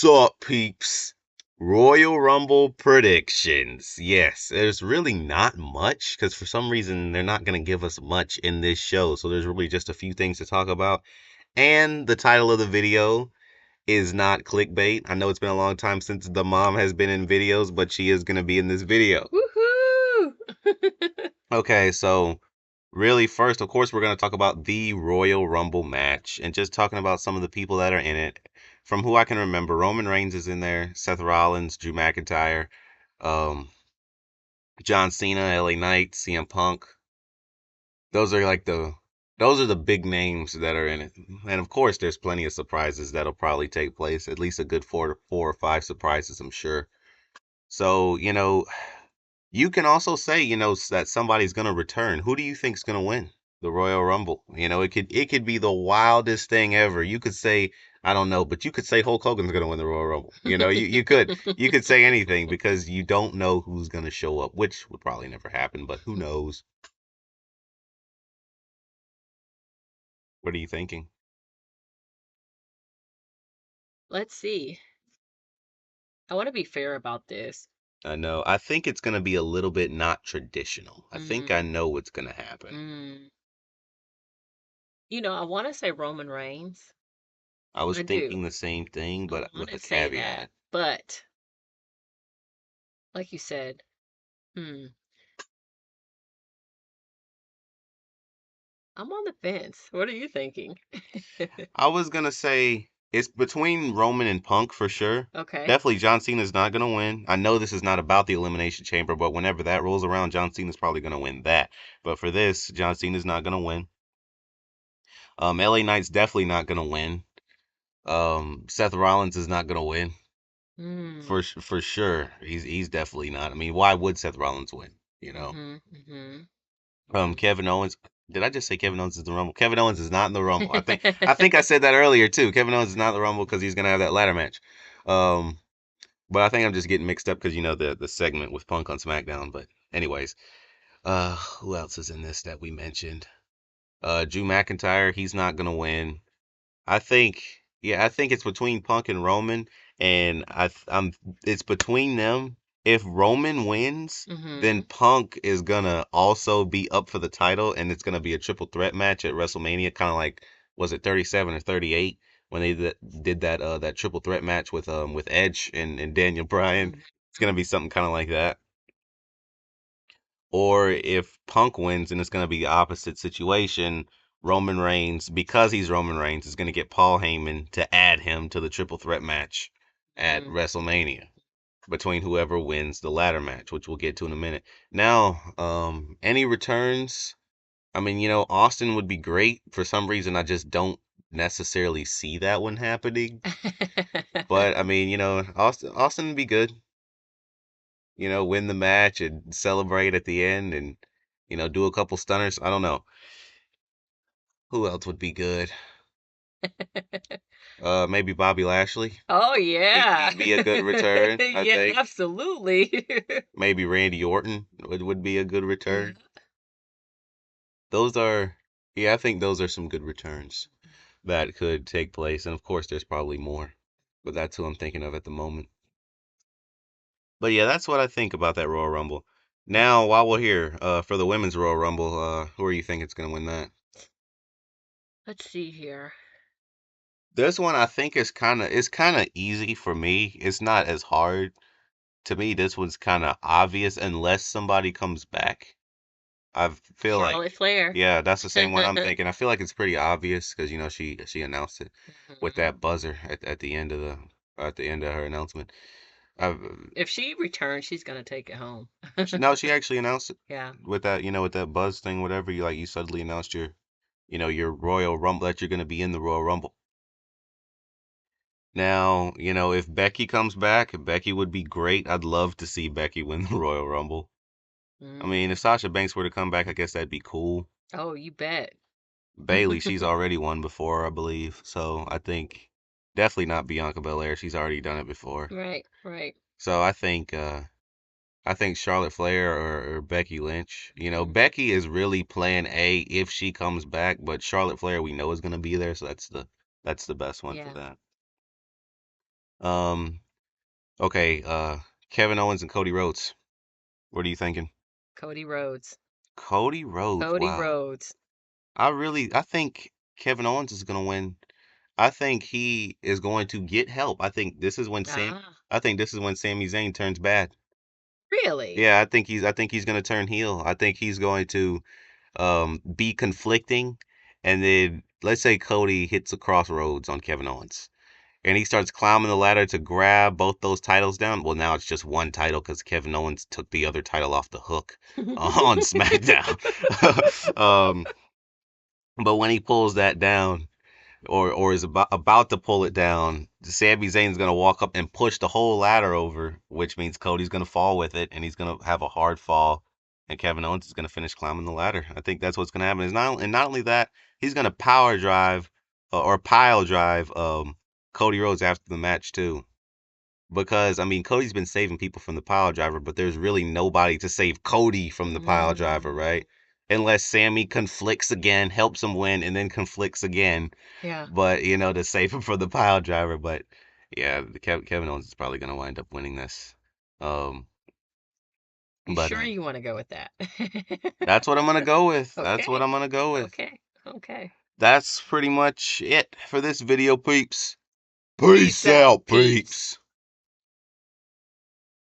up, peeps? Royal Rumble predictions. Yes, there's really not much because for some reason they're not going to give us much in this show. So there's really just a few things to talk about. And the title of the video is not clickbait. I know it's been a long time since the mom has been in videos, but she is going to be in this video. Woohoo! Okay, so really, first, of course, we're going to talk about the Royal Rumble match and just talking about some of the people that are in it. From who I can remember, Roman Reigns is in there, Seth Rollins, Drew McIntyre, um, John Cena, LA Knight, CM Punk. Those are like those are the big names that are in it. And of course, there's plenty of surprises that'll probably take place. At least a good four or five surprises, I'm sure. So, you can also say, that somebody's going to return. Who do you think's going to win the Royal Rumble? It could be the wildest thing ever. You could say, I don't know, but you could say Hulk Hogan's going to win the Royal Rumble. You could say anything because you don't know who's going to show up, which would probably never happen, but who knows? What are you thinking? Let's see. I want to be fair about this. I know. I think it's going to be a little bit not traditional. I think I Mm, know what's going to happen. mm. I want to say Roman Reigns. I was I do. thinking the same thing, I but want with to a say that. caveat. But, like you said, hmm, I'm on the fence. What are you thinking? I was gonna say it's between Roman and Punk for sure. Okay. Definitely John Cena's not gonna win. I know this is not about the Elimination Chamber, but whenever that rolls around, John Cena's probably gonna win that. But for this, John Cena's not gonna win. LA Knight's definitely not gonna win. Seth Rollins is not gonna win Hmm. for sure. He's definitely not. I mean, why would Seth Rollins win? You know. Mm-hmm. Mm-hmm. Kevin Owens. Did I just say Kevin Owens is the Rumble? Kevin Owens is not in the Rumble. I think I said that earlier too. Kevin Owens is not in the Rumble because he's gonna have that ladder match. Um, but I think I'm just getting mixed up because the segment with Punk on SmackDown. But anyways, who else is in this that we mentioned? Drew McIntyre. He's not gonna win. I think, yeah, I think it's between Punk and Roman, and it's between them. If Roman wins, then Mm-hmm. Punk is gonna also be up for the title, and it's gonna be a triple threat match at WrestleMania, kind of like was it 37 or 38 when they did that triple threat match with Edge and Daniel Bryan. It's Mm-hmm. gonna be something kind of like that. Or if Punk wins and it's going to be the opposite situation, Roman Reigns, because he's Roman Reigns, is going to get Paul Heyman to add him to the triple threat match at WrestleMania between whoever wins the ladder match, which we'll get to in a minute. Now, any returns? I mean, Austin would be great. For some reason, I just don't necessarily see that one happening. But I mean, Austin would be good. Win the match and celebrate at the end and, do a couple stunners. I don't know. Who else would be good? Maybe Bobby Lashley. Oh He, yeah. he'd be a good return, I Yeah, think. absolutely. Maybe Randy Orton would be a good Yeah. return. Those are, yeah, I think those are some good returns that could take place. And of course, there's probably more, but that's who I'm thinking of at the moment. But yeah, that's what I think about that Royal Rumble. Now, while we're here, for the women's Royal Rumble, who are you think is going to win that? Let's see here. This one I think is kind of easy for me. It's not as hard to me. This one's kind of obvious unless somebody comes back. I feel like, Charlotte Flair. yeah, that's the same one I'm thinking. I feel like it's pretty obvious because she announced it with Mhm. that buzzer at the end of her announcement. I've, If she returns, she's gonna take it home. no, she actually announced it Yeah. with that with that buzz thing, whatever. You suddenly announced your Royal Rumble that you're gonna be in the Royal Rumble. Now, if Becky comes back, Becky would be great. I'd love to see Becky win the Royal Rumble. I Mm. mean, if Sasha Banks were to come back, I guess that'd be cool. Oh, you bet. Bailey, she's already won before, I believe. So I think definitely not Bianca Belair. She's already done it before. Right, right. So I think Charlotte Flair or Becky Lynch. Mhm. Becky is really plan A if she comes back, but Charlotte Flair we know is gonna be there, so that's the best one for Yeah. that. Um, okay, Kevin Owens and Cody Rhodes. What are you thinking? Cody Rhodes. Cody Rhodes. Cody Wow. Rhodes. I think Kevin Owens is gonna win. I think he is going to get help. Ah, I think this is when Sami Zayn turns bad. really? Yeah, I think he's gonna turn heel. I think he's going to be conflicting, and then let's say Cody hits a crossroads on Kevin Owens, and he starts climbing the ladder to grab both those titles down. Well, now it's just one title because Kevin Owens took the other title off the hook on SmackDown. um, but when he pulls that down, or is about to pull it down, Sami Zayn's gonna walk up and push the whole ladder over, which means Cody's gonna fall with it, and he's gonna have a hard fall, and Kevin Owens is gonna finish climbing the ladder. I think that's what's gonna happen. And not only that, he's gonna power drive or pile drive Cody Rhodes after the match too. Because I mean, Cody's been saving people from the pile driver, but there's really nobody to save Cody from the pile driver, Mm, right? Unless Sammy conflicts again, helps him win, and then conflicts again, yeah. but to save him from the pile driver. But yeah, Kevin Owens is probably gonna wind up winning this. Um, You but sure you want to go with that? that's what I'm gonna go with. That's what Okay. I'm gonna go with. Okay. Okay. That's pretty much it for this video, peeps. Peace Peace out, out, peeps. peeps.